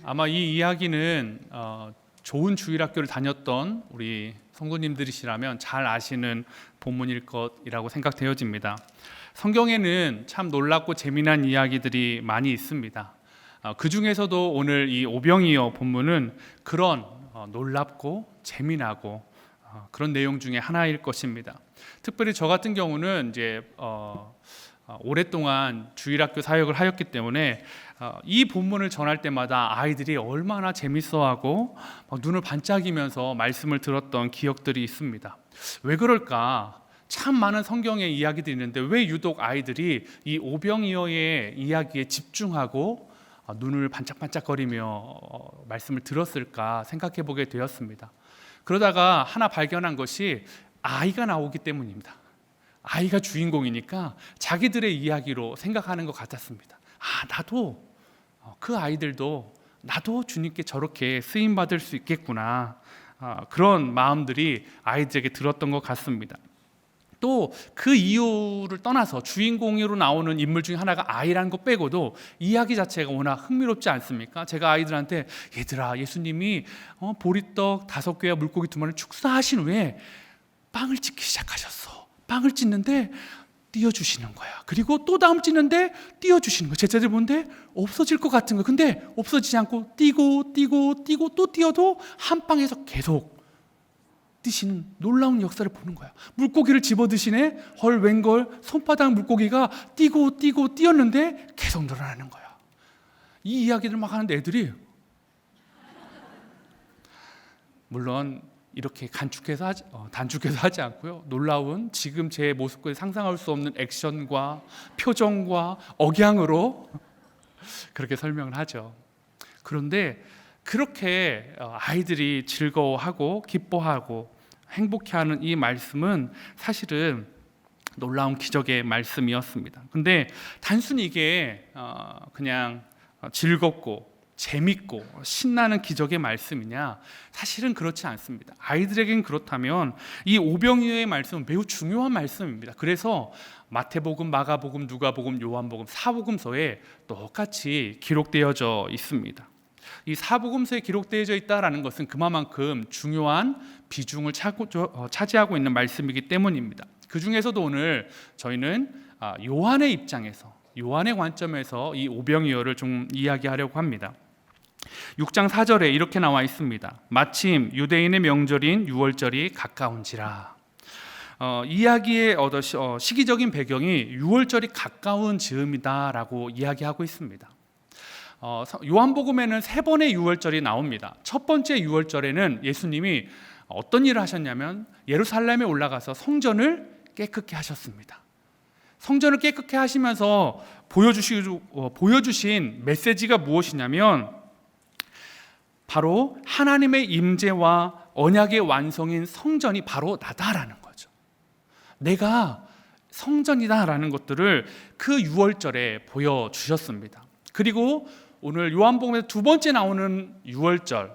아마 이 이야기는 좋은 주일학교를 다녔던 우리 성도님들이시라면 잘 아시는 본문일 것이라고 생각되어집니다. 성경에는 참 놀랍고 재미난 이야기들이 많이 있습니다. 그 중에서도 오늘 이 오병이어 본문은 그런 놀랍고 재미나고 그런 내용 중에 하나일 것입니다. 특별히 저 같은 경우는 이제 오랫동안 주일학교 사역을 하였기 때문에 이 본문을 전할 때마다 아이들이 얼마나 재밌어하고 눈을 반짝이면서 말씀을 들었던 기억들이 있습니다. 왜 그럴까? 참 많은 성경의 이야기들이 있는데 왜 유독 아이들이 이 오병이어의 이야기에 집중하고 눈을 반짝반짝거리며 말씀을 들었을까 생각해 보게 되었습니다. 그러다가 하나 발견한 것이 아이가 나오기 때문입니다. 아이가 주인공이니까 자기들의 이야기로 생각하는 것 같았습니다. 나도 그 아이들도 나도 주님께 저렇게 쓰임받을 수 있겠구나, 그런 마음들이 아이들에게 들었던 것 같습니다. 또 그 이유를 떠나서 주인공으로 나오는 인물 중에 하나가 아이라는 것 빼고도 이야기 자체가 워낙 흥미롭지 않습니까? 제가 아이들한테 얘들아, 예수님이 보리떡 5개와 물고기 2마리를 축사하신 후에 빵을 찢기 시작하셨어. 빵을 찢는데 띄워주시는 거야. 그리고 또 다음 찢는데 띄워주시는 거야. 제자들 보는데 없어질 것 같은 거야. 근데 없어지지 않고 띄고 또 띄어도 한 빵에서 계속 뛰시는 놀라운 역사를 보는 거야. 물고기를 집어 드시네. 헐, 웬걸, 손바닥 물고기가 뛰고 뛰었는데 계속 늘어나는 거야. 이 이야기를 막 하는데 애들이 물론 이렇게 단축해서 하지 않고요, 놀라운 지금 제 모습과 상상할 수 없는 액션과 표정과 억양으로 그렇게 설명을 하죠. 그런데 그렇게 아이들이 즐거워하고 기뻐하고 행복해하는 이 말씀은 사실은 놀라운 기적의 말씀이었습니다. 근데 단순히 이게 그냥 즐겁고 재밌고 신나는 기적의 말씀이냐? 사실은 그렇지 않습니다. 아이들에겐 그렇다면 이 오병이어의 말씀은 매우 중요한 말씀입니다. 그래서 마태복음, 마가복음, 누가복음, 요한복음, 사복음서에 똑같이 기록되어져 있습니다. 이 사복음서에 기록되어져 있다라는 것은 그만큼 중요한 비중을 차지하고 있는 말씀이기 때문입니다. 그 중에서도 오늘 저희는 요한의 입장에서, 요한의 관점에서 이 오병이어를 좀 이야기하려고 합니다. 6장 4절에 이렇게 나와 있습니다. 마침 유대인의 명절인 유월절이 가까운지라. 이야기의 시기적인 배경이 유월절이 가까운 즈음이다라고 이야기하고 있습니다. 요한복음에는 3번의 유월절이 나옵니다. 첫 번째 유월절에는 예수님이 어떤 일을 하셨냐면 예루살렘에 올라가서 성전을 깨끗게 하셨습니다. 성전을 깨끗게 하시면서 보여주신 메시지가 무엇이냐면 바로 하나님의 임재와 언약의 완성인 성전이 바로 나다라는 거죠. 내가 성전이다라는 것들을 그 유월절에 보여주셨습니다. 그리고 오늘 요한복음에서 2번째 나오는 유월절이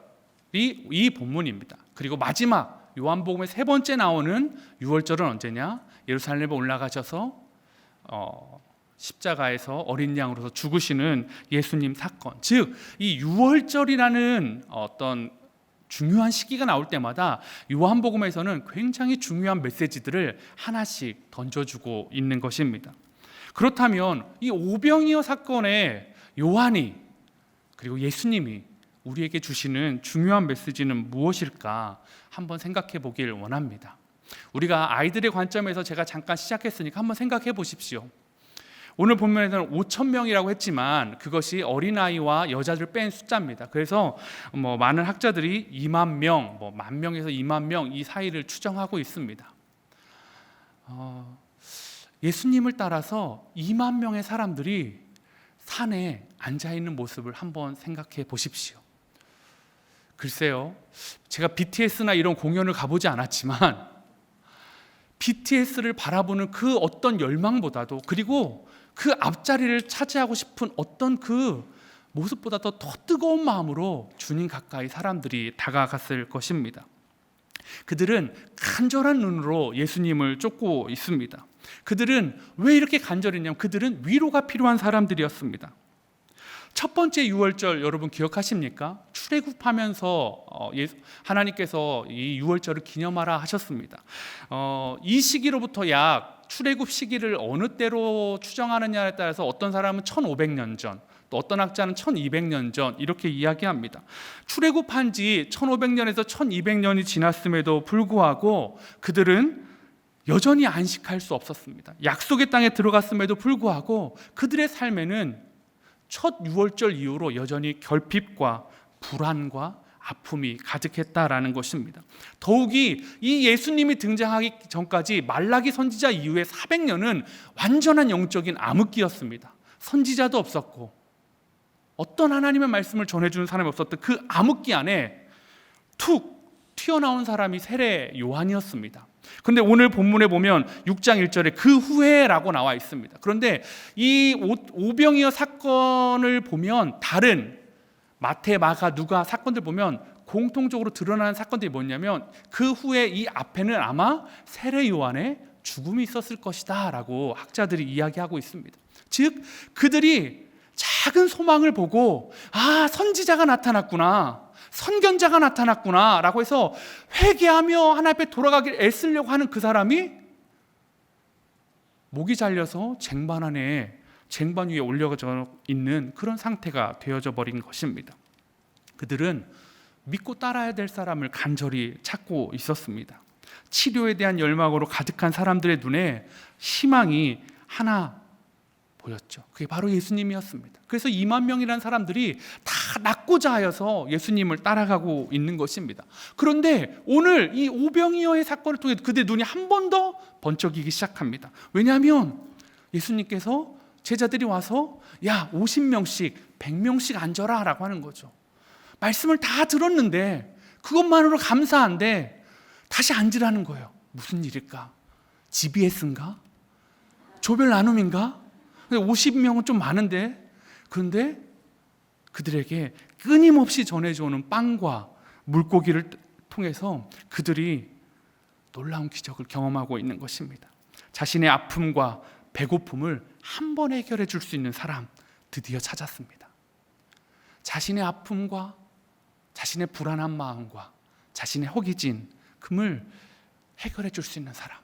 이 본문입니다. 그리고 마지막 요한복음의 3번째 나오는 유월절은 언제냐? 예루살렘에 올라가셔서 십자가에서 어린 양으로서 죽으시는 예수님 사건, 즉 이 유월절이라는 어떤 중요한 시기가 나올 때마다 요한복음에서는 굉장히 중요한 메시지들을 하나씩 던져주고 있는 것입니다. 그렇다면 이 오병이어 사건에 요한이 그리고 예수님이 우리에게 주시는 중요한 메시지는 무엇일까 한번 생각해 보길 원합니다. 우리가 아이들의 관점에서 제가 잠깐 시작했으니까 한번 생각해 보십시오. 오늘 본문에서는 5,000명이라고 했지만 그것이 어린아이와 여자들 뺀 숫자입니다. 그래서 많은 학자들이 2만 명, 10,000명에서 2만 명 이 사이를 추정하고 있습니다. 예수님을 따라서 2만 명의 사람들이 산에 앉아있는 모습을 한번 생각해 보십시오. 글쎄요, 제가 BTS나 이런 공연을 가보지 않았지만 BTS를 바라보는 그 어떤 열망보다도, 그리고 그 앞자리를 차지하고 싶은 어떤 그 모습보다도 더 뜨거운 마음으로 주님 가까이 사람들이 다가갔을 것입니다. 그들은 간절한 눈으로 예수님을 쫓고 있습니다. 그들은 왜 이렇게 간절했냐면 그들은 위로가 필요한 사람들이었습니다. 첫 번째 유월절 여러분 기억하십니까? 출애굽하면서 하나님께서 이 유월절을 기념하라 하셨습니다. 이 시기로부터 약 출애굽 시기를 어느 때로 추정하느냐에 따라서 어떤 사람은 1500년 전, 또 어떤 학자는 1200년 전 이렇게 이야기합니다. 출애굽한 지 1500년에서 1200년이 지났음에도 불구하고 그들은 여전히 안식할 수 없었습니다. 약속의 땅에 들어갔음에도 불구하고 그들의 삶에는 첫 유월절 이후로 여전히 결핍과 불안과 아픔이 가득했다라는 것입니다. 더욱이 이 예수님이 등장하기 전까지 말라기 선지자 이후에 400년은 완전한 영적인 암흑기였습니다. 선지자도 없었고 어떤 하나님의 말씀을 전해주는 사람이 없었던 그 암흑기 안에 툭 튀어나온 사람이 세례 요한이었습니다. 그런데 오늘 본문에 보면 6장 1절에 그 후에라고 나와 있습니다. 그런데 이 오병이어 사건을 보면 다른 마태, 마가, 누가 사건들 보면 공통적으로 드러나는 사건들이 뭐냐면 그 후에 이 앞에는 아마 세례 요한의 죽음이 있었을 것이다 라고 학자들이 이야기하고 있습니다. 즉 그들이 작은 소망을 보고 선지자가 나타났구나, 선견자가 나타났구나 라고 해서 회개하며 하나님 앞에 돌아가길 애쓰려고 하는 그 사람이 목이 잘려서 쟁반 위에 올려져 있는 그런 상태가 되어져 버린 것입니다. 그들은 믿고 따라야 될 사람을 간절히 찾고 있었습니다. 치료에 대한 열망으로 가득한 사람들의 눈에 희망이 하나 보였죠. 그게 바로 예수님이었습니다. 그래서 2만 명이라는 사람들이 다 낫고자 하여서 예수님을 따라가고 있는 것입니다. 그런데 오늘 이 오병이어의 사건을 통해 그들의 눈이 한 번 더 번쩍이기 시작합니다. 왜냐하면 예수님께서 제자들이 와서 50명씩 100명씩 앉아라 라고 하는 거죠. 말씀을 다 들었는데 그것만으로 감사한데 다시 앉으라는 거예요. 무슨 일일까? GBS인가? 조별 나눔인가? 50명은 좀 많은데, 그런데 그들에게 끊임없이 전해져오는 빵과 물고기를 통해서 그들이 놀라운 기적을 경험하고 있는 것입니다. 자신의 아픔과 배고픔을 한 번에 해결해 줄 수 있는 사람 드디어 찾았습니다. 자신의 아픔과 자신의 불안한 마음과 자신의 허기진 금을 해결해 줄 수 있는 사람.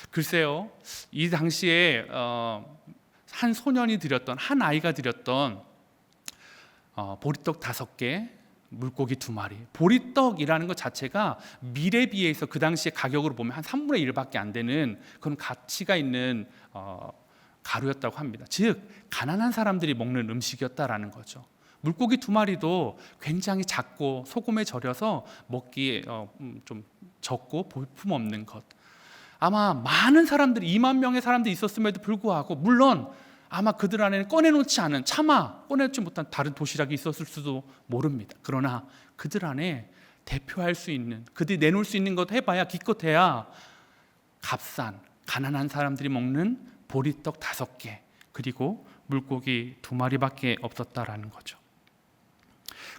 글쎄요, 이 당시에 한 소년이 드렸던, 한 아이가 드렸던 보리떡 5개, 물고기 2마리. 보리떡이라는 것 자체가 밀에 비해서 그 당시에 가격으로 보면 한 3분의 1밖에 안 되는 그런 가치가 있는 가루였다고 합니다. 즉 가난한 사람들이 먹는 음식이었다라는 거죠. 물고기 2마리도 굉장히 작고 소금에 절여서 먹기에 좀 적고 볼품 없는 것. 아마 많은 사람들이 2만 명의 사람들이 있었음에도 불구하고 물론 아마 그들 안에는 꺼내놓지 않은, 차마 꺼내놓지 못한 다른 도시락이 있었을 수도 모릅니다. 그러나 그들 안에 대표할 수 있는, 그들이 내놓을 수 있는 것 해봐야 기껏해야 값싼 가난한 사람들이 먹는 보리떡 5개 그리고 물고기 2마리밖에 없었다라는 거죠.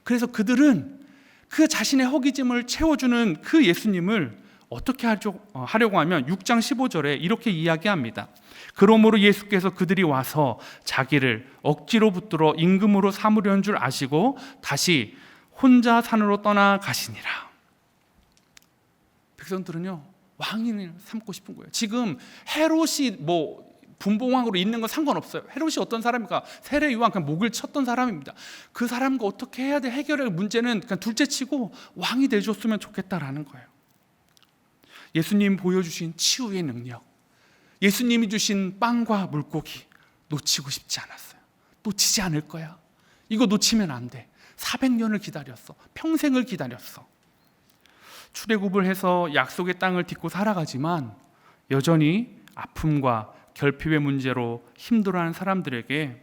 그래서 그들은 그 자신의 허기짐을 채워주는 그 예수님을 어떻게 하려고 하면 6장 15절에 이렇게 이야기합니다. 그러므로 예수께서 그들이 와서 자기를 억지로 붙들어 임금으로 삼으려는 줄 아시고 다시 혼자 산으로 떠나가시니라. 백성들은요, 왕인을 삼고 싶은 거예요. 지금 헤롯이 분봉왕으로 있는 건 상관없어요. 헤롯이 어떤 사람입니까? 세례 요한 그냥 목을 쳤던 사람입니다. 그 사람과 어떻게 해야 돼? 해결할 문제는 그냥 둘째치고 왕이 되줬으면 좋겠다라는 거예요. 예수님 보여주신 치유의 능력, 예수님이 주신 빵과 물고기 놓치고 싶지 않았어요. 놓치지 않을 거야. 이거 놓치면 안 돼. 400년을 기다렸어. 평생을 기다렸어. 출애굽을 해서 약속의 땅을 딛고 살아가지만 여전히 아픔과 결핍의 문제로 힘들어하는 사람들에게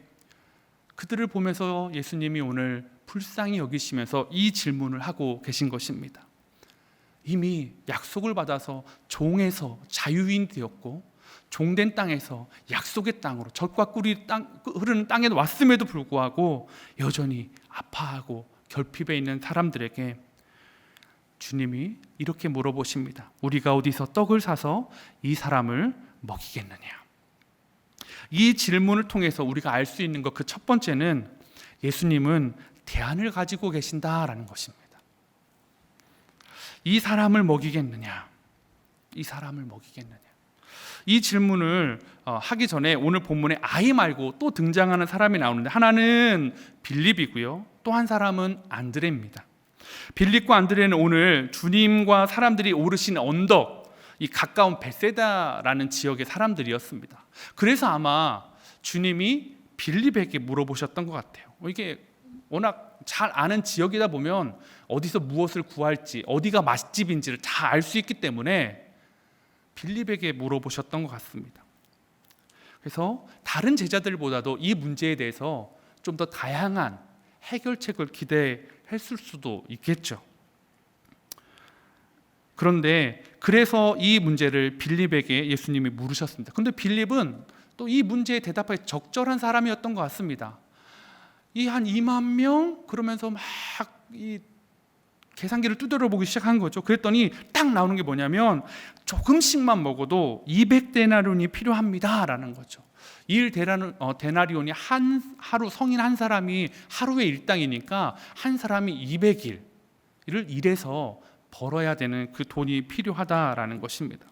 그들을 보면서 예수님이 오늘 불쌍히 여기시면서 이 질문을 하고 계신 것입니다. 이미 약속을 받아서 종에서 자유인이 되었고 종된 땅에서 약속의 땅으로 젖과 꿀이 흐르는 땅에 왔음에도 불구하고 여전히 아파하고 결핍에 있는 사람들에게 주님이 이렇게 물어보십니다. 우리가 어디서 떡을 사서 이 사람을 먹이겠느냐? 이 질문을 통해서 우리가 알 수 있는 것, 그 첫 번째는 예수님은 대안을 가지고 계신다라는 것입니다. 이 사람을 먹이겠느냐? 이 사람을 먹이겠느냐? 이 질문을 하기 전에 오늘 본문에 아이 말고 또 등장하는 사람이 나오는데, 하나는 빌립이고요, 또 한 사람은 안드레입니다. 빌립과 안드레는 오늘 주님과 사람들이 오르신 언덕, 이 가까운 벳세다라는 지역의 사람들이었습니다. 그래서 아마 주님이 빌립에게 물어보셨던 것 같아요. 이게 워낙 잘 아는 지역이다 보면 어디서 무엇을 구할지, 어디가 맛집인지를 다 알 수 있기 때문에 빌립에게 물어보셨던 것 같습니다. 그래서 다른 제자들보다도 이 문제에 대해서 좀 더 다양한 해결책을 기대했을 수도 있겠죠. 그런데 그래서 이 문제를 빌립에게 예수님이 물으셨습니다. 그런데 빌립은 또 이 문제에 대답하기 적절한 사람이었던 것 같습니다. 이 한 2만 명 그러면서 막 이 계산기를 두드려 보기 시작한 거죠. 그랬더니 딱 나오는 게 뭐냐면 조금씩만 먹어도 200데나리온이 필요합니다라는 거죠. 1데나리온이 하루 성인 한 사람이 하루의 일당이니까 한 사람이 200일을 일해서 벌어야 되는 그 돈이 필요하다라는 것입니다.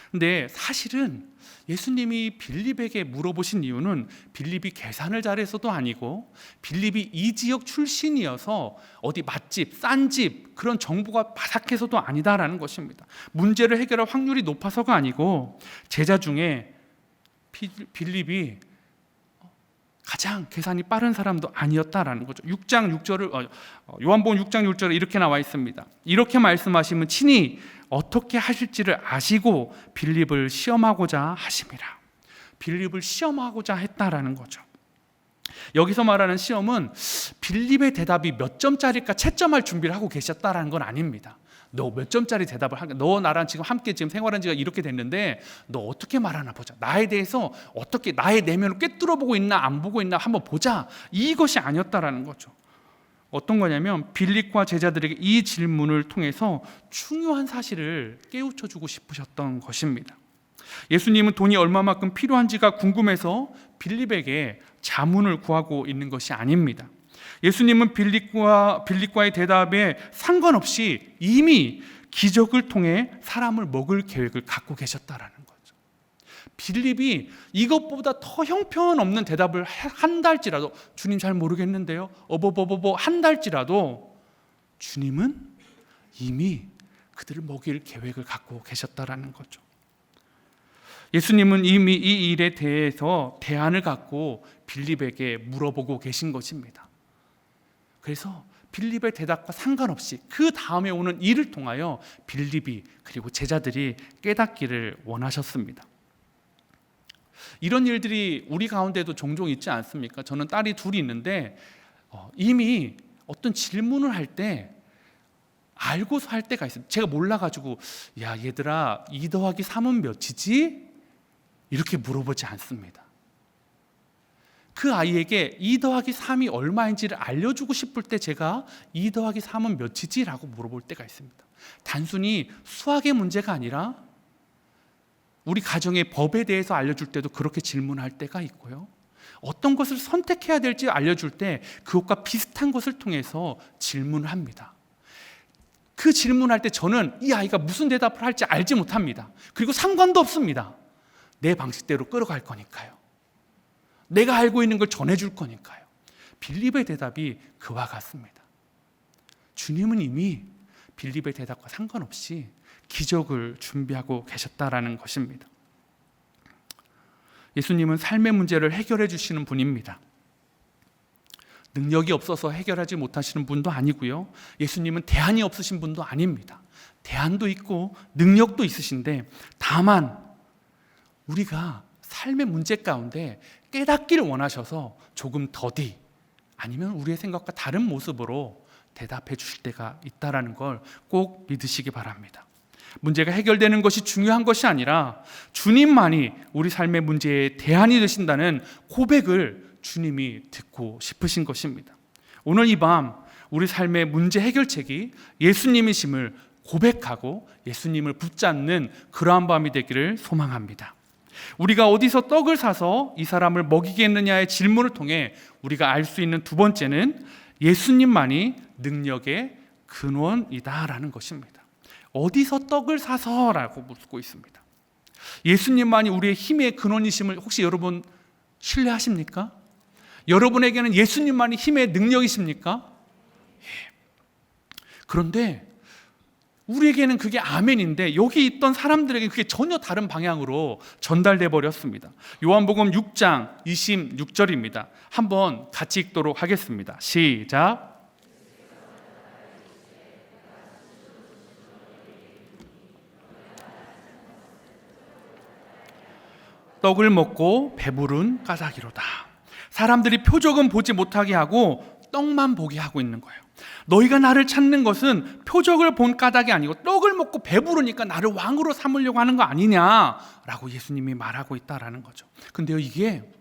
근데 사실은 예수님이 빌립에게 물어보신 이유는 빌립이 계산을 잘해서도 아니고, 빌립이 이 지역 출신이어서 어디 맛집, 싼 집 그런 정보가 바삭해서도 아니다라는 것입니다. 문제를 해결할 확률이 높아서가 아니고, 제자 중에 빌립이 가장 계산이 빠른 사람도 아니었다라는 거죠. 6장 6절을 요한복음 6장 6절에 이렇게 나와 있습니다. 이렇게 말씀하시면 친히 어떻게 하실지를 아시고 빌립을 시험하고자 하심이라. 빌립을 시험하고자 했다라는 거죠. 여기서 말하는 시험은 빌립의 대답이 몇 점짜리일까 채점할 준비를 하고 계셨다라는 건 아닙니다. 너 몇 점짜리 대답을 할까? 너 나랑 지금 함께 지금 생활한 지가 이렇게 됐는데 너 어떻게 말하나 보자. 나에 대해서 어떻게 나의 내면을 꿰뚫어 보고 있나 안 보고 있나 한번 보자. 이것이 아니었다라는 거죠. 어떤 거냐면 빌립과 제자들에게 이 질문을 통해서 중요한 사실을 깨우쳐 주고 싶으셨던 것입니다. 예수님은 돈이 얼마만큼 필요한지가 궁금해서 빌립에게 자문을 구하고 있는 것이 아닙니다. 예수님은 빌립과의 대답에 상관없이 이미 기적을 통해 사람을 먹을 계획을 갖고 계셨다라는 거죠. 빌립이 이것보다 더 형편없는 대답을 한달지라도, 주님 잘 모르겠는데요, 한달지라도 주님은 이미 그들을 먹일 계획을 갖고 계셨다라는 거죠. 예수님은 이미 이 일에 대해서 대안을 갖고 빌립에게 물어보고 계신 것입니다. 그래서 빌립의 대답과 상관없이 그 다음에 오는 일을 통하여 빌립이 그리고 제자들이 깨닫기를 원하셨습니다. 이런 일들이 우리 가운데도 종종 있지 않습니까? 저는 딸이 둘이 있는데 이미 어떤 질문을 할 때 알고서 할 때가 있어요. 제가 몰라가지고 야 얘들아 2 더하기 3은 몇이지? 이렇게 물어보지 않습니다. 그 아이에게 2 더하기 3이 얼마인지를 알려주고 싶을 때 제가 2 더하기 3은 몇이지? 라고 물어볼 때가 있습니다. 단순히 수학의 문제가 아니라 우리 가정의 법에 대해서 알려줄 때도 그렇게 질문할 때가 있고요. 어떤 것을 선택해야 될지 알려줄 때 그것과 비슷한 것을 통해서 질문을 합니다. 그 질문할 때 저는 이 아이가 무슨 대답을 할지 알지 못합니다. 그리고 상관도 없습니다. 내 방식대로 끌어갈 거니까요. 내가 알고 있는 걸 전해줄 거니까요. 빌립의 대답이 그와 같습니다. 주님은 이미 빌립의 대답과 상관없이 기적을 준비하고 계셨다라는 것입니다. 예수님은 삶의 문제를 해결해 주시는 분입니다. 능력이 없어서 해결하지 못하시는 분도 아니고요. 예수님은 대안이 없으신 분도 아닙니다. 대안도 있고 능력도 있으신데, 다만 우리가 삶의 문제 가운데 깨닫기를 원하셔서 조금 더디, 아니면 우리의 생각과 다른 모습으로 대답해 주실 때가 있다는 걸 꼭 믿으시기 바랍니다. 문제가 해결되는 것이 중요한 것이 아니라 주님만이 우리 삶의 문제에 대안이 되신다는 고백을 주님이 듣고 싶으신 것입니다. 오늘 이 밤 우리 삶의 문제 해결책이 예수님이심을 고백하고 예수님을 붙잡는 그러한 밤이 되기를 소망합니다. 우리가 어디서 떡을 사서 이 사람을 먹이겠느냐의 질문을 통해 우리가 알 수 있는 두 번째는 예수님만이 능력의 근원이다라는 것입니다. 어디서 떡을 사서라고 묻고 있습니다. 예수님만이 우리의 힘의 근원이심을 혹시 여러분 신뢰하십니까? 여러분에게는 예수님만이 힘의 능력이십니까? 그런데 우리에게는 그게 아멘인데 여기 있던 사람들에게 그게 전혀 다른 방향으로 전달돼 버렸습니다. 요한복음 6장 26절입니다. 한번 같이 읽도록 하겠습니다. 시작. 떡을 먹고 배부른 까닭이로다. 사람들이 표적은 보지 못하게 하고 떡만 보게 하고 있는 거예요. 너희가 나를 찾는 것은 표적을 본 까닭이 아니고 떡을 먹고 배부르니까 나를 왕으로 삼으려고 하는 거 아니냐라고 예수님이 말하고 있다라는 거죠. 근데요, 이게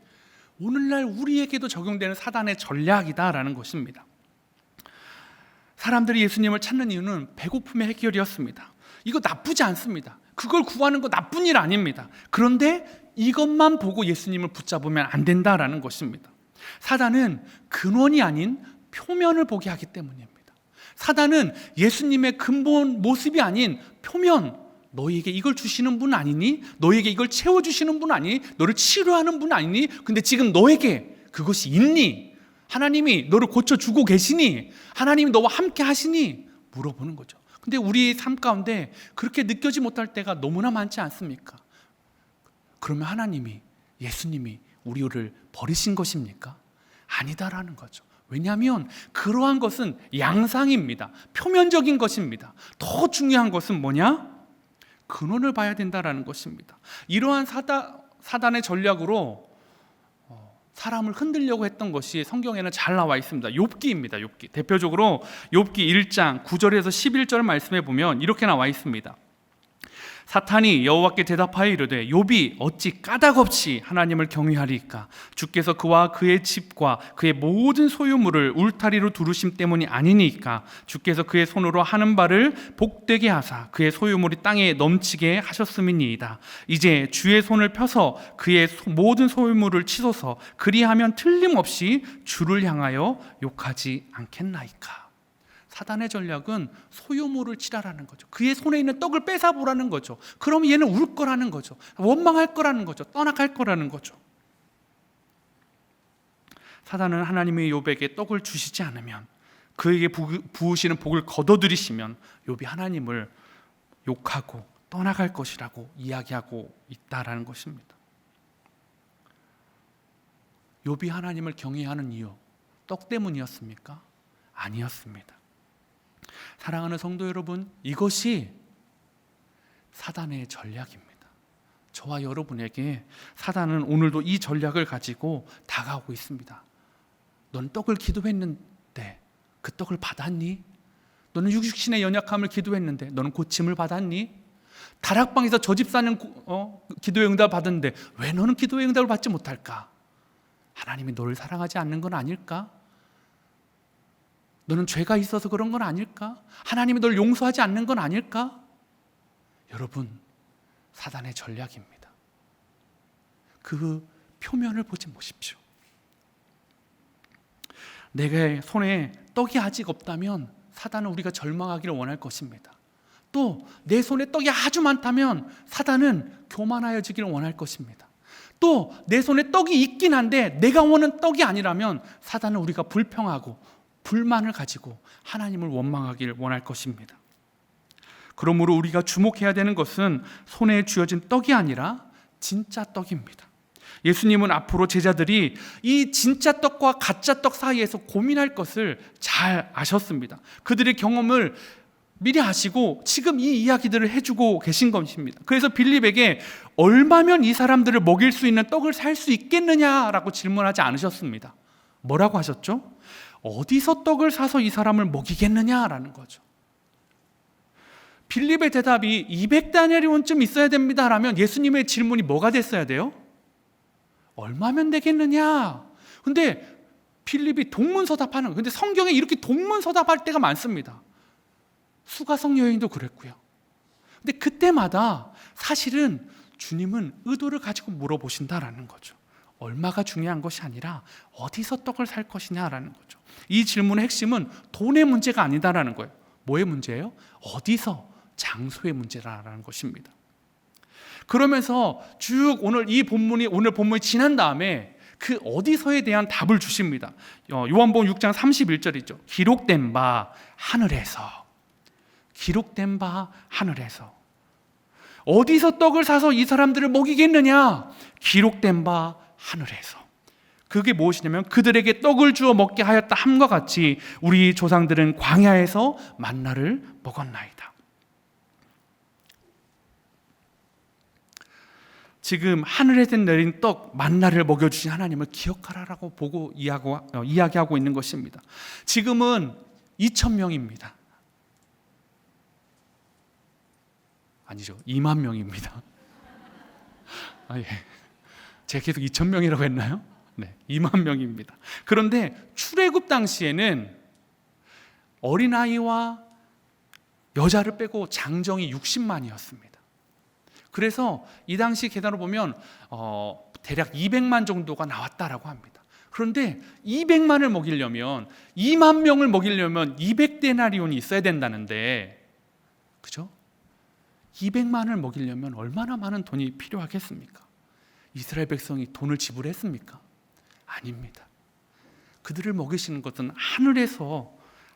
오늘날 우리에게도 적용되는 사단의 전략이다라는 것입니다. 사람들이 예수님을 찾는 이유는 배고픔의 해결이었습니다. 이거 나쁘지 않습니다. 그걸 구하는 거 나쁜 일 아닙니다. 그런데 이것만 보고 예수님을 붙잡으면 안 된다라는 것입니다. 사단은 근원이 아닌 표면을 보게 하기 때문입니다. 사단은 예수님의 근본 모습이 아닌 표면, 너희에게 이걸 주시는 분 아니니? 너희에게 이걸 채워주시는 분 아니니? 너를 치료하는 분 아니니? 근데 지금 너에게 그것이 있니? 하나님이 너를 고쳐주고 계시니? 하나님이 너와 함께 하시니? 물어보는 거죠. 근데 우리 삶 가운데 그렇게 느껴지 못할 때가 너무나 많지 않습니까? 그러면 하나님이, 예수님이 우리를 버리신 것입니까? 아니다라는 거죠. 왜냐하면 그러한 것은 양상입니다. 표면적인 것입니다. 더 중요한 것은 뭐냐? 근원을 봐야 된다라는 것입니다. 이러한 사단의 전략으로 사람을 흔들려고 했던 것이 성경에는 잘 나와 있습니다. 욥기입니다. 욥기. 대표적으로 욥기 1장 9절에서 11절 말씀에 보면 이렇게 나와 있습니다. 사탄이 여호와께 대답하여 이르되 욥이 어찌 까닭없이 하나님을 경외하리이까? 주께서 그와 그의 집과 그의 모든 소유물을 울타리로 두르심 때문이 아니니까? 주께서 그의 손으로 하는 바를 복되게 하사 그의 소유물이 땅에 넘치게 하셨음이니이다. 이제 주의 손을 펴서 그의 모든 소유물을 치소서. 그리하면 틀림없이 주를 향하여 욕하지 않겠나이까? 사단의 전략은 소유물을 치라라는 거죠. 그의 손에 있는 떡을 뺏어보라는 거죠. 그럼 얘는 울 거라는 거죠. 원망할 거라는 거죠. 떠나갈 거라는 거죠. 사단은 하나님이 욥에게 떡을 주시지 않으면, 그에게 부으시는 복을 거둬들이시면 욥이 하나님을 욕하고 떠나갈 것이라고 이야기하고 있다라는 것입니다. 욥이 하나님을 경외하는 이유, 떡 때문이었습니까? 아니었습니다. 사랑하는 성도 여러분, 이것이 사단의 전략입니다. 저와 여러분에게 사단은 오늘도 이 전략을 가지고 다가오고 있습니다. 넌 떡을 기도했는데 그 떡을 받았니? 너는 육신의 연약함을 기도했는데 너는 고침을 받았니? 다락방에서 저 집사는 기도의 응답을 받았는데 왜 너는 기도의 응답을 받지 못할까? 하나님이 너를 사랑하지 않는 건 아닐까? 너는 죄가 있어서 그런 건 아닐까? 하나님이 널 용서하지 않는 건 아닐까? 여러분, 사단의 전략입니다. 그 표면을 보지 마십시오. 내게 손에 떡이 아직 없다면 사단은 우리가 절망하기를 원할 것입니다. 또 내 손에 떡이 아주 많다면 사단은 교만하여지기를 원할 것입니다. 또 내 손에 떡이 있긴 한데 내가 원하는 떡이 아니라면 사단은 우리가 불평하고 불만을 가지고 하나님을 원망하기를 원할 것입니다. 그러므로 우리가 주목해야 되는 것은 손에 쥐어진 떡이 아니라 진짜 떡입니다. 예수님은 앞으로 제자들이 이 진짜 떡과 가짜 떡 사이에서 고민할 것을 잘 아셨습니다. 그들의 경험을 미리 아시고 지금 이 이야기들을 해주고 계신 것입니다. 그래서 빌립에게 얼마면 이 사람들을 먹일 수 있는 떡을 살 수 있겠느냐라고 질문하지 않으셨습니다. 뭐라고 하셨죠? 어디서 떡을 사서 이 사람을 먹이겠느냐라는 거죠. 빌립의 대답이 200다니엘원쯤 있어야 됩니다 라면 예수님의 질문이 뭐가 됐어야 돼요? 얼마면 되겠느냐? 근데 빌립이 동문서답하는, 근데 성경에 이렇게 동문서답할 때가 많습니다. 수가성 여인도 그랬고요. 근데 그때마다 사실은 주님은 의도를 가지고 물어보신다라는 거죠. 얼마가 중요한 것이 아니라 어디서 떡을 살 것이냐라는 거죠. 이 질문의 핵심은 돈의 문제가 아니다라는 거예요. 뭐의 문제예요? 어디서, 장소의 문제라는 것입니다. 그러면서 쭉 오늘 본문이 지난 다음에 그 어디서에 대한 답을 주십니다. 요한복음 6장 31절이죠. 기록된 바 하늘에서. 기록된 바 하늘에서. 어디서 떡을 사서 이 사람들을 먹이겠느냐? 기록된 바 하늘에서. 그게 무엇이냐면 그들에게 떡을 주어 먹게 하였다 함과 같이 우리 조상들은 광야에서 만나를 먹었나이다. 지금 하늘에서 내린 떡 만나를 먹여주신 하나님을 기억하라라고 보고 이야기하고 있는 것입니다. 지금은 2,000명입니다. 아니죠, 2만 명입니다. 예. 제가 계속 2,000명이라고 했나요? 네, 2만 명입니다. 그런데 출애굽 당시에는 어린아이와 여자를 빼고 장정이 60만이었습니다. 그래서 이 당시 계산으로 보면 대략 200만 정도가 나왔다라고 합니다. 그런데 200만을 먹이려면 2만 명을 먹이려면 200데나리온이 있어야 된다는데, 그죠? 200만을 먹이려면 얼마나 많은 돈이 필요하겠습니까? 이스라엘 백성이 돈을 지불했습니까? 아닙니다. 그들을 먹이시는 것은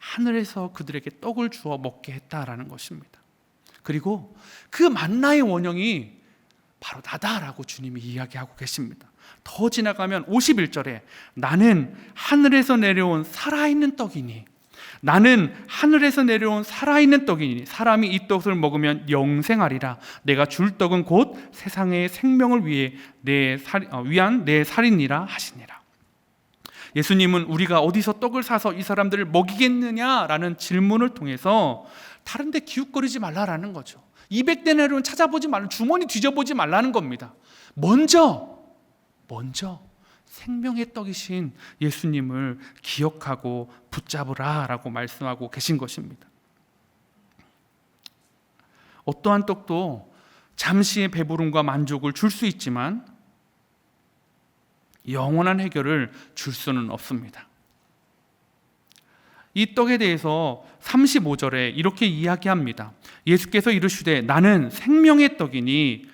하늘에서 그들에게 떡을 주어 먹게 했다라는 것입니다. 그리고 그 만나의 원형이 바로 나다라고 주님이 이야기하고 계십니다. 더 지나가면 51절에 나는 하늘에서 내려온 살아있는 떡이니, 나는 하늘에서 내려온 살아있는 떡이니 사람이 이 떡을 먹으면 영생하리라. 내가 줄 떡은 곧 세상의 생명을 위한 내 살이니라 하시니라. 예수님은 우리가 어디서 떡을 사서 이 사람들을 먹이겠느냐라는 질문을 통해서 다른 데 기웃거리지 말라라는 거죠. 200데나리온 찾아보지 말라, 주머니 뒤져보지 말라는 겁니다. 먼저 생명의 떡이신 예수님을 기억하고 붙잡으라라고 말씀하고 계신 것입니다. 어떠한 떡도 잠시의 배부름과 만족을 줄 수 있지만 영원한 해결을 줄 수는 없습니다. 이 떡에 대해서 35절에 이렇게 이야기합니다. 예수께서 이르시되 나는 생명의 떡이니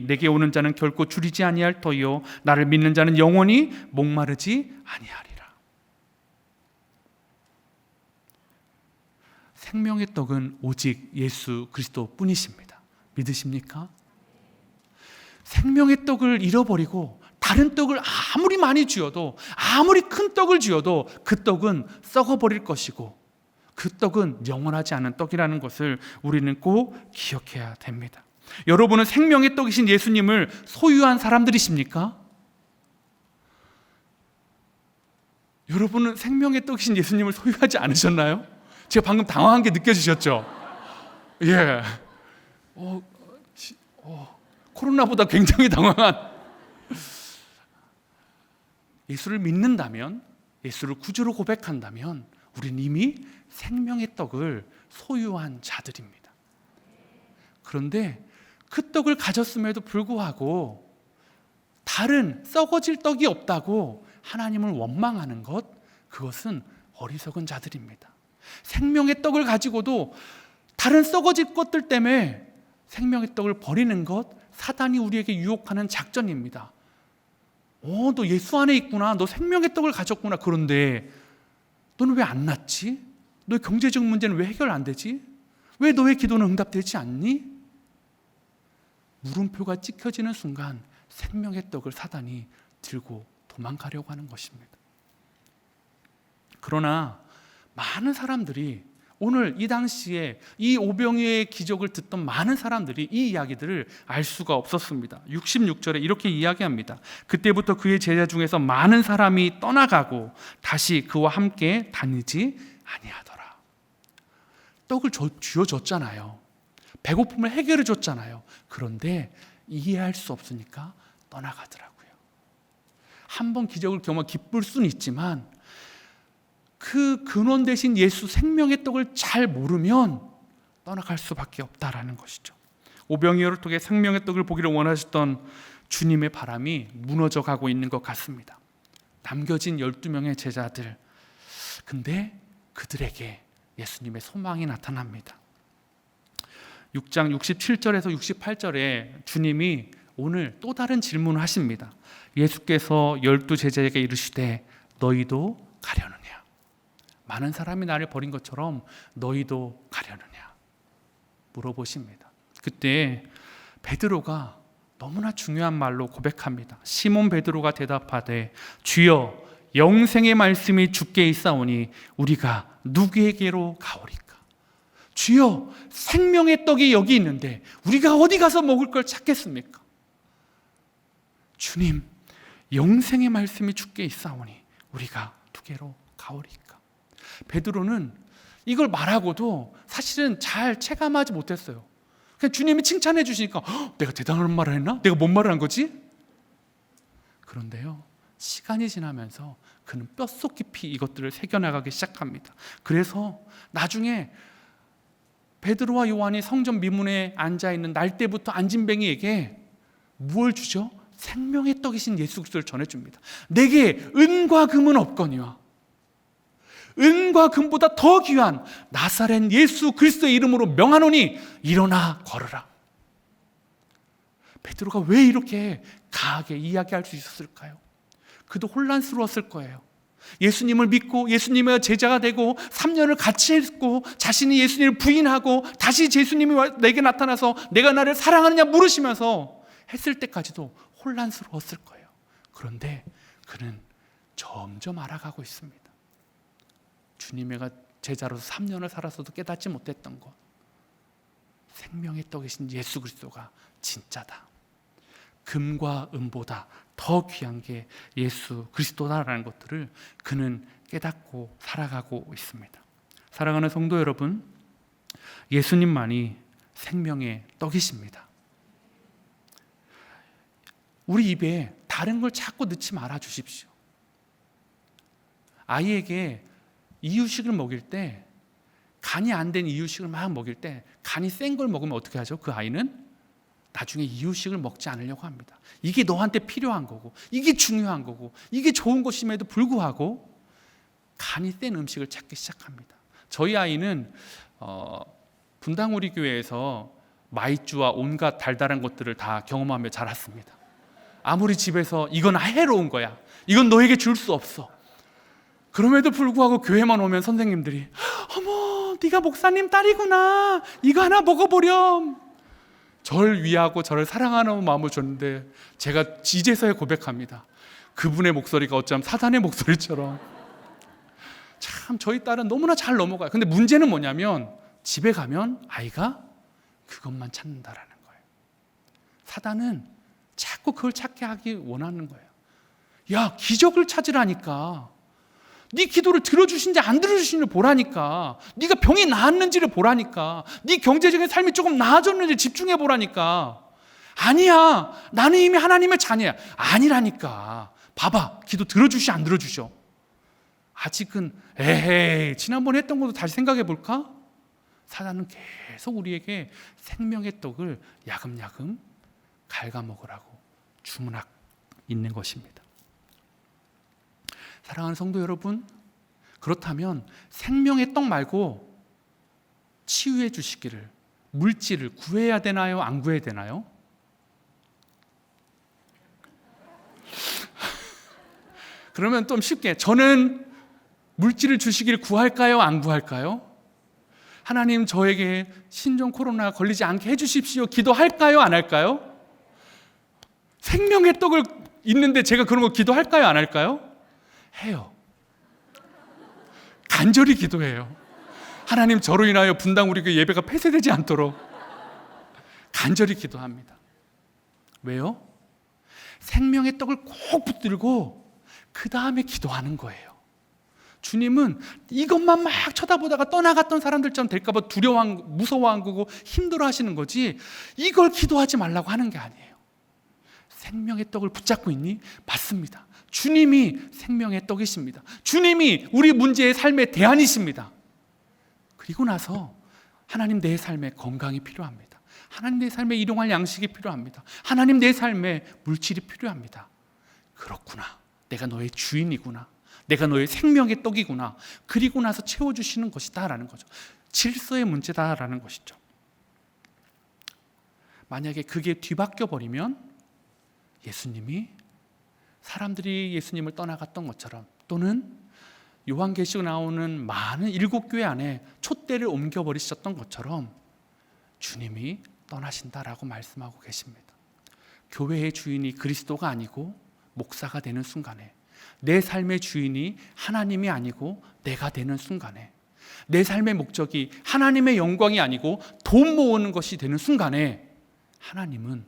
내게 오는 자는 결코 줄이지 아니할 터이요 나를 믿는 자는 영원히 목마르지 아니하리라. 생명의 떡은 오직 예수 그리스도 뿐이십니다. 믿으십니까? 생명의 떡을 잃어버리고 다른 떡을 아무리 많이 쥐어도, 아무리 큰 떡을 쥐어도 그 떡은 썩어버릴 것이고 그 떡은 영원하지 않은 떡이라는 것을 우리는 꼭 기억해야 됩니다. 여러분은 생명의 떡이신 예수님을 소유한 사람들이십니까? 여러분은 생명의 떡이신 예수님을 소유하지 않으셨나요? 제가 방금 당황한 게 느껴지셨죠? 예. 코로나보다 굉장히 당황한. 예수를 믿는다면, 예수를 구주로 고백한다면 우리는 이미 생명의 떡을 소유한 자들입니다. 그런데 그 떡을 가졌음에도 불구하고 다른 썩어질 떡이 없다고 하나님을 원망하는 것, 그것은 어리석은 자들입니다. 생명의 떡을 가지고도 다른 썩어질 것들 때문에 생명의 떡을 버리는 것, 사단이 우리에게 유혹하는 작전입니다. 너 예수 안에 있구나, 너 생명의 떡을 가졌구나. 그런데 너는 왜 안 낫지? 너의 경제적 문제는 왜 해결 안 되지? 왜 너의 기도는 응답되지 않니? 물음표가 찍혀지는 순간 생명의 떡을 사단이 들고 도망가려고 하는 것입니다. 그러나 많은 사람들이, 오늘 이 당시에 이 오병이어의 기적을 듣던 많은 사람들이 이 이야기들을 알 수가 없었습니다. 66절에 이렇게 이야기합니다. 그때부터 그의 제자 중에서 많은 사람이 떠나가고 다시 그와 함께 다니지 아니하더라. 떡을 쥐어줬잖아요. 배고픔을 해결해 줬잖아요. 그런데 이해할 수 없으니까 떠나가더라고요. 한번 기적을 경험하면 기쁠 수는 있지만 그 근원 대신 예수 생명의 떡을 잘 모르면 떠나갈 수밖에 없다라는 것이죠. 오병이어를 통해 생명의 떡을 보기를 원하셨던 주님의 바람이 무너져 가고 있는 것 같습니다. 남겨진 12명의 제자들, 근데 그들에게 예수님의 소망이 나타납니다. 6장 67절에서 68절에 주님이 오늘 또 다른 질문을 하십니다. 예수께서 12제자에게 이르시되 너희도 가려느냐? 많은 사람이 나를 버린 것처럼 너희도 가려느냐? 물어보십니다. 그때 베드로가 너무나 중요한 말로 고백합니다. 시몬 베드로가 대답하되 주여 영생의 말씀이 주께 있사오니 우리가 누구에게로 가오리까? 주여 생명의 떡이 여기 있는데 우리가 어디 가서 먹을 걸 찾겠습니까? 주님 영생의 말씀이 주께 있사오니 우리가 누구에게로 가오리까? 베드로는 이걸 말하고도 사실은 잘 체감하지 못했어요. 그냥 주님이 칭찬해 주시니까 내가 대단한 말을 했나? 내가 뭔 말을 한 거지? 그런데요, 시간이 지나면서 그는 뼛속 깊이 이것들을 새겨나가기 시작합니다. 그래서 나중에 베드로와 요한이 성전 미문에 앉아있는 날때부터 안진뱅이에게 무엇을 주죠? 생명의 떡이신 예수 그리스도를 전해줍니다. 내게 은과 금은 없거니와 은과 금보다 더 귀한 나사렛 예수 그리스도의 이름으로 명하노니 일어나 걸으라. 베드로가 왜 이렇게 강하게 이야기할 수 있었을까요? 그도 혼란스러웠을 거예요. 예수님을 믿고 예수님의 제자가 되고 3년을 같이 했고 자신이 예수님을 부인하고 다시 예수님이 내게 나타나서 내가 나를 사랑하느냐 물으시면서 했을 때까지도 혼란스러웠을 거예요. 그런데 그는 점점 알아가고 있습니다. 주님의 제자로서 3년을 살아서도 깨닫지 못했던 것, 생명의 떡이신 예수 그리스도가 진짜다. 금과 은보다 더 귀한 게 예수 그리스도다라는 것들을 그는 깨닫고 살아가고 있습니다. 사랑하는 성도 여러분, 예수님만이 생명의 떡이십니다. 우리 입에 다른 걸 자꾸 넣지 말아 주십시오. 아이에게 이유식을 먹일 때 간이 안 된 이유식을 막 먹일 때 간이 센 걸 먹으면 어떻게 하죠? 그 아이는 나중에 이유식을 먹지 않으려고 합니다. 이게 너한테 필요한 거고 이게 중요한 거고 이게 좋은 것임에도 불구하고 간이 센 음식을 찾기 시작합니다. 저희 아이는 분당우리 교회에서 마이쮸와 온갖 달달한 것들을 다 경험하며 자랐습니다. 아무리 집에서 이건 해로운 거야, 이건 너에게 줄 수 없어, 그럼에도 불구하고 교회만 오면 선생님들이 어머 네가 목사님 딸이구나, 이거 하나 먹어보렴. 저를 위하고 저를 사랑하는 마음을 줬는데 제가 이제서야 고백합니다. 그분의 목소리가 어쩌면 사단의 목소리처럼. 참 저희 딸은 너무나 잘 넘어가요. 근데 문제는 뭐냐면 집에 가면 아이가 그것만 찾는다라는 거예요. 사단은 자꾸 그걸 찾게 하기 원하는 거예요. 야, 기적을 찾으라니까. 네 기도를 들어주신지 안 들어주신지를 보라니까. 네가 병이 나았는지를 보라니까. 네 경제적인 삶이 조금 나아졌는지 집중해 보라니까. 아니야, 나는 이미 하나님의 자녀야. 아니라니까. 봐봐, 기도 들어주시 안 들어주셔? 아직은 에헤이 지난번에 했던 것도 다시 생각해 볼까? 사단은 계속 우리에게 생명의 떡을 야금야금 갉아먹으라고 주문하고 있는 것입니다. 사랑하는 성도 여러분, 그렇다면 생명의 떡 말고 치유해 주시기를, 물질을 구해야 되나요? 안 구해야 되나요? 그러면 좀 쉽게, 저는 물질을 주시기를 구할까요? 안 구할까요? 하나님 저에게 신종 코로나 걸리지 않게 해주십시오 기도할까요? 안 할까요? 생명의 떡을 있는데 제가 그런 거 기도할까요? 안 할까요? 해요. 간절히 기도해요. 하나님 저로 인하여 분당 우리 교회 예배가 폐쇄되지 않도록 간절히 기도합니다. 왜요? 생명의 떡을 꼭 붙들고 그 다음에 기도하는 거예요. 주님은 이것만 막 쳐다보다가 떠나갔던 사람들처럼 될까 봐 무서워한 거고 힘들어하시는 거지, 이걸 기도하지 말라고 하는 게 아니에요. 생명의 떡을 붙잡고 있니? 맞습니다. 주님이 생명의 떡이십니다. 주님이 우리 문제의 삶의 대안이십니다. 그리고 나서 하나님 내 삶에 건강이 필요합니다. 하나님 내 삶에 일용할 양식이 필요합니다. 하나님 내 삶에 물질이 필요합니다. 그렇구나. 내가 너의 주인이구나. 내가 너의 생명의 떡이구나. 그리고 나서 채워주시는 것이다 라는 거죠. 질서의 문제다라는 것이죠. 만약에 그게 뒤바뀌어 버리면 예수님이 사람들이 예수님을 떠나갔던 것처럼, 또는 요한계시록 나오는 많은 7교회 안에 촛대를 옮겨버리셨던 것처럼 주님이 떠나신다라고 말씀하고 계십니다. 교회의 주인이 그리스도가 아니고 목사가 되는 순간에, 내 삶의 주인이 하나님이 아니고 내가 되는 순간에, 내 삶의 목적이 하나님의 영광이 아니고 돈 모으는 것이 되는 순간에 하나님은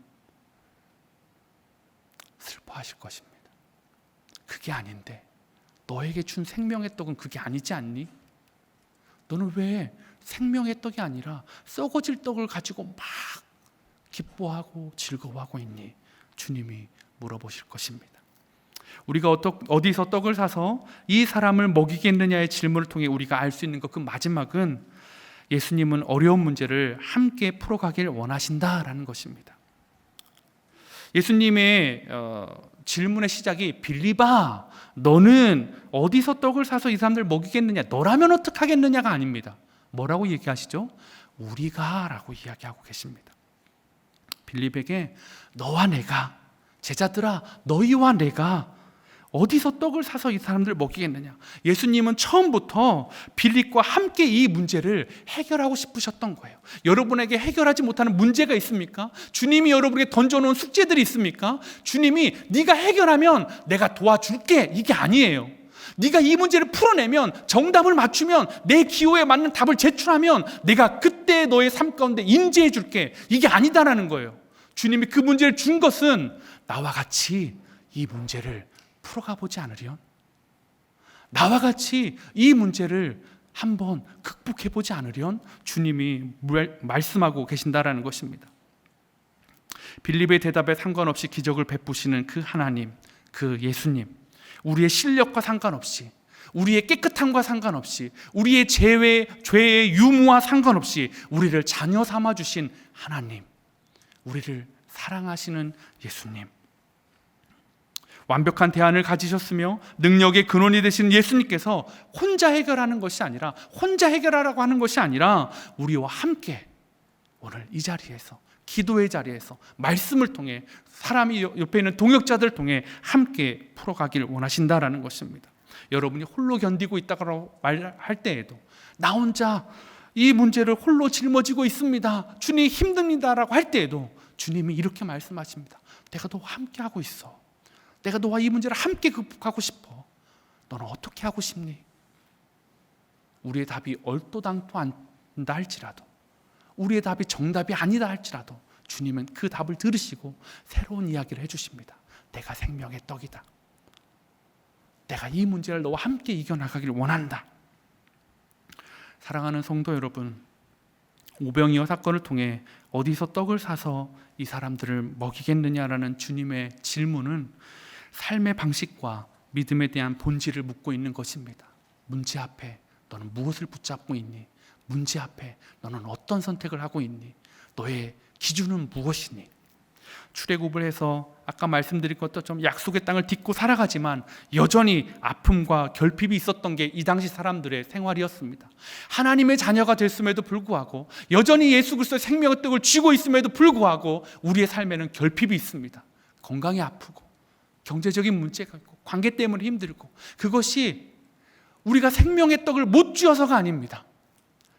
슬퍼하실 것입니다. 그게 아닌데, 너에게 준 생명의 떡은 그게 아니지 않니? 너는 왜 생명의 떡이 아니라 썩어질 떡을 가지고 막 기뻐하고 즐거워하고 있니? 주님이 물어보실 것입니다. 우리가 어디서 떡을 사서 이 사람을 먹이겠느냐의 질문을 통해 우리가 알 수 있는 것, 그 마지막은 예수님은 어려운 문제를 함께 풀어가길 원하신다라는 것입니다. 예수님의 질문의 시작이, 빌립아, 너는 어디서 떡을 사서 이 사람들 먹이겠느냐? 너라면 어떡하겠느냐가 아닙니다. 뭐라고 얘기하시죠? 우리가 라고 이야기하고 계십니다. 빌립에게 너와 내가, 제자들아 너희와 내가 어디서 떡을 사서 이 사람들 먹이겠느냐? 예수님은 처음부터 빌립과 함께 이 문제를 해결하고 싶으셨던 거예요. 여러분에게 해결하지 못하는 문제가 있습니까? 주님이 여러분에게 던져놓은 숙제들이 있습니까? 주님이 네가 해결하면 내가 도와줄게, 이게 아니에요. 네가 이 문제를 풀어내면, 정답을 맞추면, 내 기호에 맞는 답을 제출하면 내가 그때 너의 삶 가운데 인재해 줄게, 이게 아니다라는 거예요. 주님이 그 문제를 준 것은 나와 같이 이 문제를 풀어가 보지 않으련? 나와 같이 이 문제를 한번 극복해 보지 않으련? 주님이 말씀하고 계신다라는 것입니다. 빌립의 대답에 상관없이 기적을 베푸시는 그 하나님, 그 예수님, 우리의 실력과 상관없이, 우리의 깨끗함과 상관없이, 우리의 죄의 유무와 상관없이 우리를 자녀 삼아 주신 하나님, 우리를 사랑하시는 예수님, 완벽한 대안을 가지셨으며 능력의 근원이 되신 예수님께서 혼자 해결하는 것이 아니라, 혼자 해결하라고 하는 것이 아니라 우리와 함께 오늘 이 자리에서, 기도의 자리에서 말씀을 통해, 사람이 옆에 있는 동역자들을 통해 함께 풀어가길 원하신다라는 것입니다. 여러분이 홀로 견디고 있다고 말할 때에도, 나 혼자 이 문제를 홀로 짊어지고 있습니다, 주님 힘듭니다라고 할 때에도 주님이 이렇게 말씀하십니다. 내가 너와 함께 하고 있어. 내가 너와 이 문제를 함께 극복하고 싶어. 너는 어떻게 하고 싶니? 우리의 답이 얼토당토 않다 할지라도, 우리의 답이 정답이 아니다 할지라도 주님은 그 답을 들으시고 새로운 이야기를 해주십니다. 내가 생명의 떡이다. 내가 이 문제를 너와 함께 이겨나가기를 원한다. 사랑하는 성도 여러분, 오병이어 사건을 통해 어디서 떡을 사서 이 사람들을 먹이겠느냐라는 주님의 질문은 삶의 방식과 믿음에 대한 본질을 묻고 있는 것입니다. 문제 앞에 너는 무엇을 붙잡고 있니? 문제 앞에 너는 어떤 선택을 하고 있니? 너의 기준은 무엇이니? 출애굽을 해서 아까 말씀드린 것처럼 약속의 땅을 딛고 살아가지만 여전히 아픔과 결핍이 있었던 게 이 당시 사람들의 생활이었습니다. 하나님의 자녀가 됐음에도 불구하고, 여전히 예수 그리스도의 생명의 떡을 쥐고 있음에도 불구하고 우리의 삶에는 결핍이 있습니다. 건강이 아프고, 경제적인 문제가 있고, 관계 때문에 힘들고, 그것이 우리가 생명의 떡을 못 쥐어서가 아닙니다.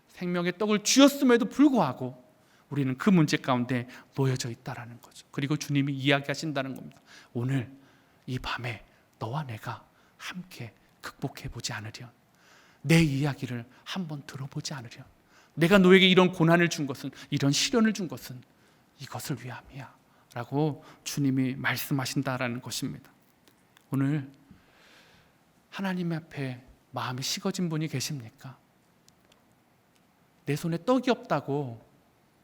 생명의 떡을 쥐었음에도 불구하고 우리는 그 문제 가운데 놓여져 있다는 거죠. 그리고 주님이 이야기하신다는 겁니다. 오늘 이 밤에 너와 내가 함께 극복해 보지 않으련? 내 이야기를 한번 들어보지 않으련? 내가 너에게 이런 고난을 준 것은, 이런 시련을 준 것은 이것을 위함이야 라고 주님이 말씀하신다라는 것입니다. 오늘 하나님 앞에 마음이 식어진 분이 계십니까? 내 손에 떡이 없다고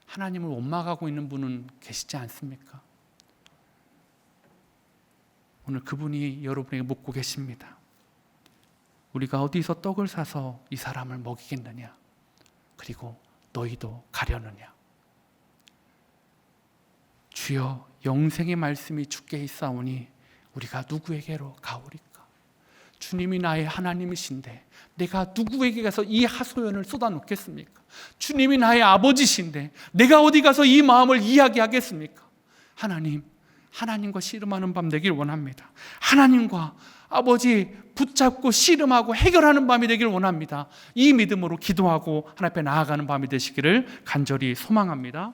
하나님을 원망하고 있는 분은 계시지 않습니까? 오늘 그분이 여러분에게 묻고 계십니다. 우리가 어디서 떡을 사서 이 사람을 먹이겠느냐? 그리고 너희도 가려느냐? 주여 영생의 말씀이 주께 있사오니 우리가 누구에게로 가오리까? 주님이 나의 하나님이신데 내가 누구에게 가서 이 하소연을 쏟아놓겠습니까? 주님이 나의 아버지신데 내가 어디 가서 이 마음을 이야기하겠습니까? 하나님과 씨름하는 밤 되길 원합니다. 하나님과 아버지 붙잡고 씨름하고 해결하는 밤이 되길 원합니다. 이 믿음으로 기도하고 하나님 앞에 나아가는 밤이 되시기를 간절히 소망합니다.